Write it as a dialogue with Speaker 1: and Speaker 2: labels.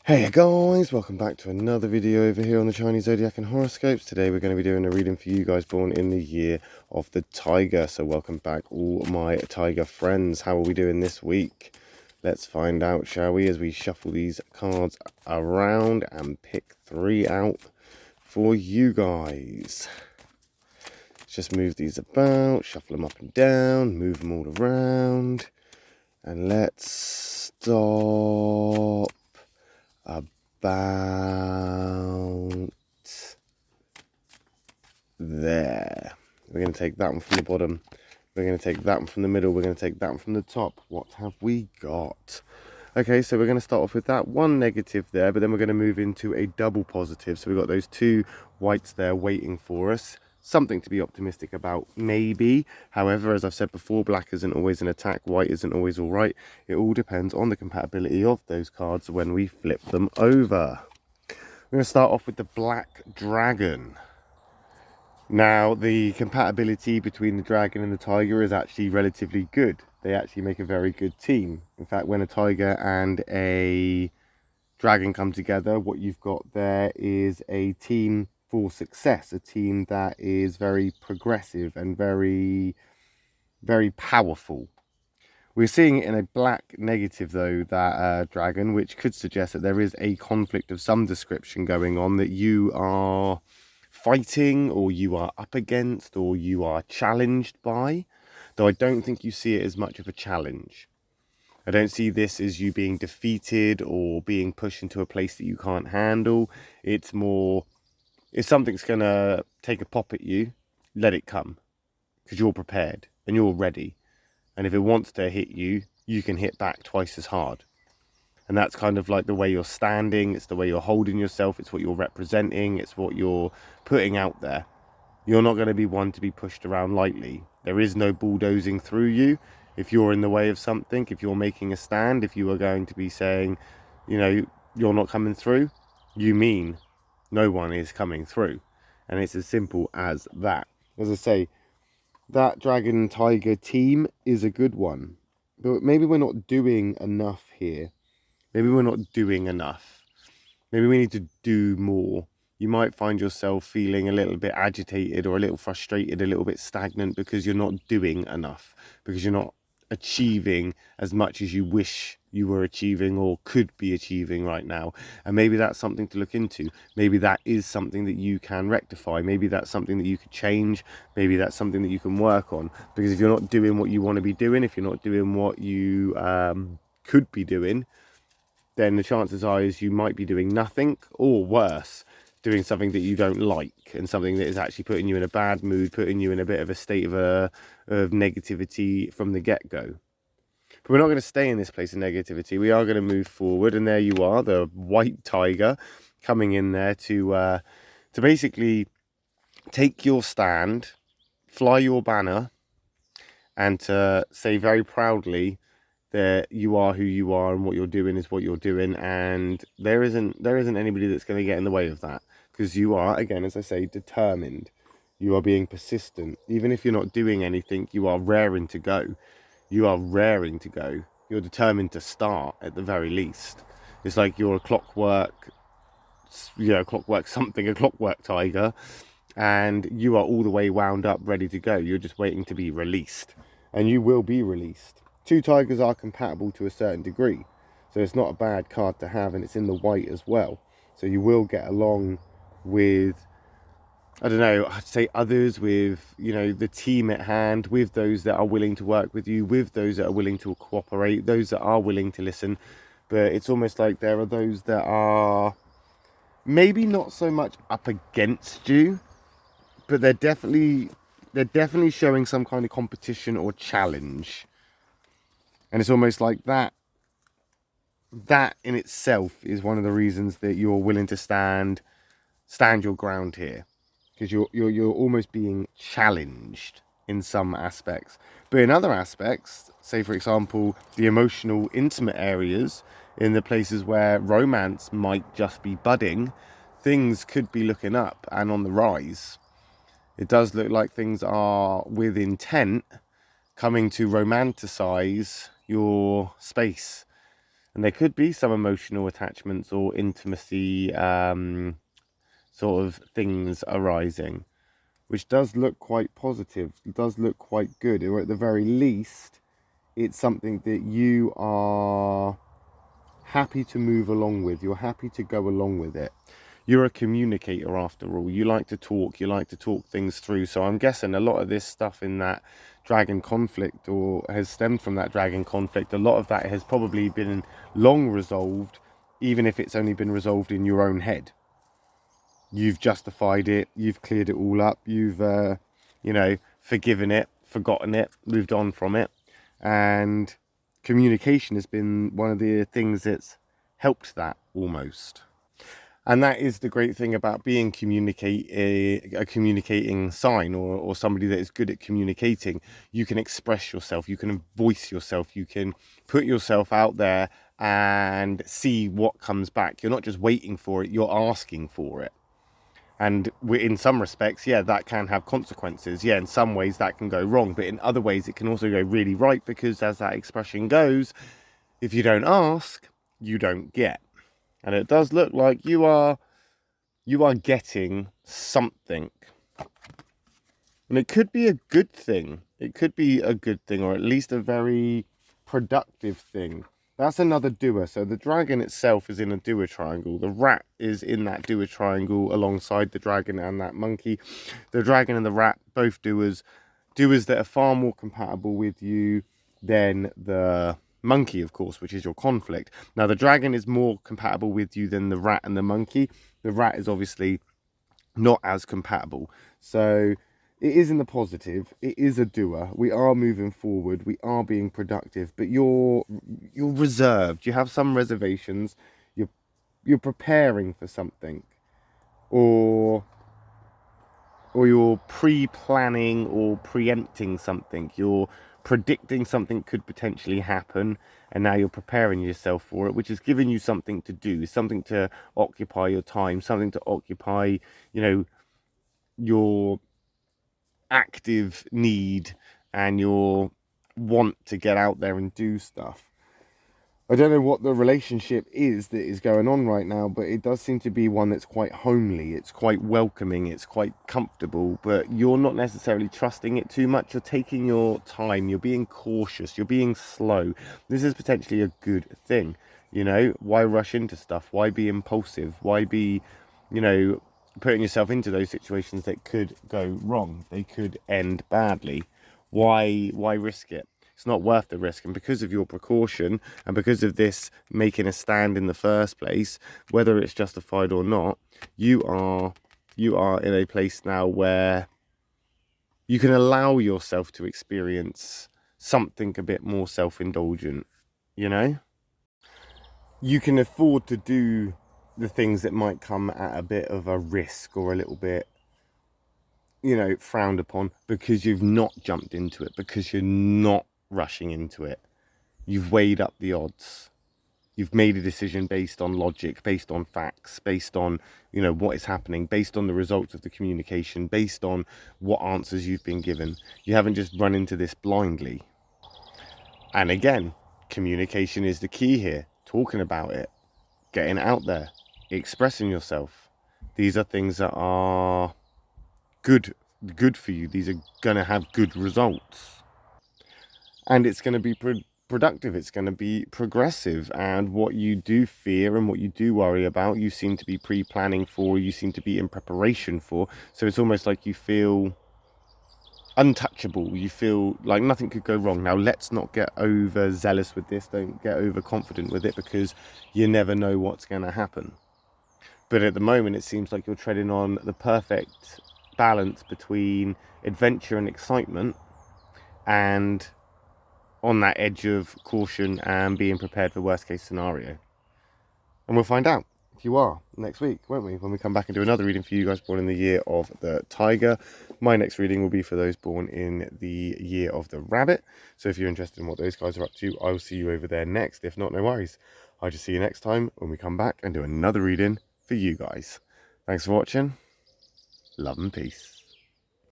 Speaker 1: Hey guys, welcome back to another video over here on the Chinese Zodiac and horoscopes. Today we're going to be doing a reading for you guys born in the year of the Tiger. So welcome back all my Tiger friends. How are we doing this week? Let's find out, shall we, as we shuffle these cards around and pick three out for you guys. Let's just move these about, shuffle them up and down, move them all around. And let's stop about there. We're going to take that one from the bottom. We're going to take that one from the middle. We're going to take that one from the top. What have we got? Okay, so we're going to start off with that one negative there, but then we're going to move into a double positive. So we've got those two whites there waiting for us. Something to be optimistic about, maybe. However, as I've said before, black isn't always an attack, white isn't always all right. It all depends on the compatibility of those cards when we flip them over. We're going to start off with the Black Dragon. Now, the compatibility between the dragon and the tiger is actually relatively good. They actually make a very good team. In fact, when a tiger and a dragon come together, what you've got there is a team for success, a team that is very progressive and very, very powerful. We're seeing it in a black negative, though, that dragon, which could suggest that there is a conflict of some description going on that you are fighting, or you are up against, or you are challenged by. Though I don't think you see it as much of a challenge. I don't see this as you being defeated or being pushed into a place that you can't handle. It's more, if something's going to take a pop at you, let it come. Because you're prepared and you're ready. And if it wants to hit you, you can hit back twice as hard. And that's kind of like the way you're standing. It's the way you're holding yourself. It's what you're representing. It's what you're putting out there. You're not going to be one to be pushed around lightly. There is no bulldozing through you. If you're in the way of something, if you're making a stand, if you are going to be saying, you know, you're not coming through, you mean no one is coming through. And it's as simple as that. As I say, that dragon tiger team is a good one. But maybe we're not doing enough here. Maybe we're not doing enough. Maybe we need to do more. You might find yourself feeling a little bit agitated or a little frustrated, a little bit stagnant because you're not doing enough, because you're not achieving as much as you wish you were achieving or could be achieving right now. And maybe that's something to look into. Maybe that is something that you can rectify. Maybe that's something that you could change. Maybe that's something that you can work on. Because if you're not doing what you want to be doing, if you're not doing what you could be doing, then the chances are is you might be doing nothing, or worse, doing something that you don't like, and something that is actually putting you in a bad mood, putting you in a bit of a state of negativity from the get-go. But we're not going to stay in this place of negativity. We are going to move forward, and there you are, the white tiger coming in there to basically take your stand, fly your banner, and to say very proudly that you are who you are and what you're doing is what you're doing, and there isn't anybody that's going to get in the way of that, because you are, again, as I say, determined. You are being persistent. Even if you're not doing anything, you are raring to go. You are raring to go. You're determined to start at the very least. It's like you're a clockwork tiger, and you are all the way wound up, ready to go. You're just waiting to be released, and you will be released. Two tigers are compatible to a certain degree, so it's not a bad card to have, and it's in the white as well. So you will get along with, I don't know, I'd say others, with, you know, the team at hand, with those that are willing to work with you, with those that are willing to cooperate, those that are willing to listen. But it's almost like there are those that are maybe not so much up against you, but they're definitely showing some kind of competition or challenge. And it's almost like that in itself is one of the reasons that you're willing to stand your ground here, because you're almost being challenged in some aspects. But in other aspects, say for example the emotional, intimate areas, in the places where romance might just be budding, things could be looking up and on the rise. It does look like things are, with intent, coming to romanticize your space And there could be some emotional attachments or intimacy sort of things arising, which does look quite positive. It does look quite good, or at the very least, it's something that you are happy to move along with. You're happy to go along with it. You're a communicator after all. You like to talk things through. So I'm guessing a lot of this stuff in that dragon conflict, or has stemmed from that dragon conflict, a lot of that has probably been long resolved, even if it's only been resolved in your own head. You've justified it, you've cleared it all up, you've forgiven it, forgotten it, moved on from it. And communication has been one of the things that's helped that almost. And that is the great thing about being a communicating sign, or somebody that is good at communicating. You can express yourself, you can voice yourself, you can put yourself out there and see what comes back. You're not just waiting for it, you're asking for it. And in some respects, yeah, that can have consequences. Yeah, in some ways that can go wrong, but in other ways it can also go really right, because as that expression goes, if you don't ask, you don't get. And it does look like you are getting something. And it could be a good thing. It could be a good thing, or at least a very productive thing. That's another doer. So the dragon itself is in a doer triangle. The rat is in that doer triangle alongside the dragon and that monkey. The dragon and the rat, both doers. Doers that are far more compatible with you than the monkey, of course, which is your conflict. Now, the dragon is more compatible with you than the rat and the monkey. The rat is obviously not as compatible. So it is in the positive. It is a doer. We are moving forward. We are being productive. But you're reserved. You have some reservations. You're preparing for something, or you're pre-planning or preempting something. You're predicting something could potentially happen, and now you're preparing yourself for it, which is giving you something to do, something to occupy your time, something to occupy, your active need and your want to get out there and do stuff. I don't know what the relationship is that is going on right now, but it does seem to be one that's quite homely. It's quite welcoming. It's quite comfortable, but you're not necessarily trusting it too much. You're taking your time. You're being cautious. You're being slow. This is potentially a good thing. Why rush into stuff? Why be impulsive? Why be, putting yourself into those situations that could go wrong? They could end badly. Why risk it? It's not worth the risk. And because of your precaution, and because of this making a stand in the first place, whether it's justified or not, you are in a place now where you can allow yourself to experience something a bit more self-indulgent. You can afford to do the things that might come at a bit of a risk, or a little bit frowned upon, because you've not jumped into it, because you're not rushing into it. You've weighed up the odds. You've made a decision based on logic, based on facts, based on what is happening, based on the results of the communication, based on what answers you've been given. You haven't just run into this blindly. And again, communication is the key here. Talking about it, getting it out there, expressing yourself. These are things that are good for you. These are going to have good results. And it's going to be productive. It's going to be progressive. And what you do fear and what you do worry about, you seem to be pre-planning for, you seem to be in preparation for. So it's almost like you feel untouchable. You feel like nothing could go wrong. Now, let's not get overzealous with this. Don't get overconfident with it, because you never know what's going to happen. But at the moment, it seems like you're treading on the perfect balance between adventure and excitement, and on that edge of caution and being prepared for worst case scenario. And we'll find out if you are next week, won't we, when we come back and do another reading for you guys born in the year of the tiger. My next reading will be for those born in the year of the rabbit. So if you're interested in what those guys are up to, I will see you over there next. If not, no worries. I'll just see you next time when we come back and do another reading for you guys. Thanks for watching. Love and peace.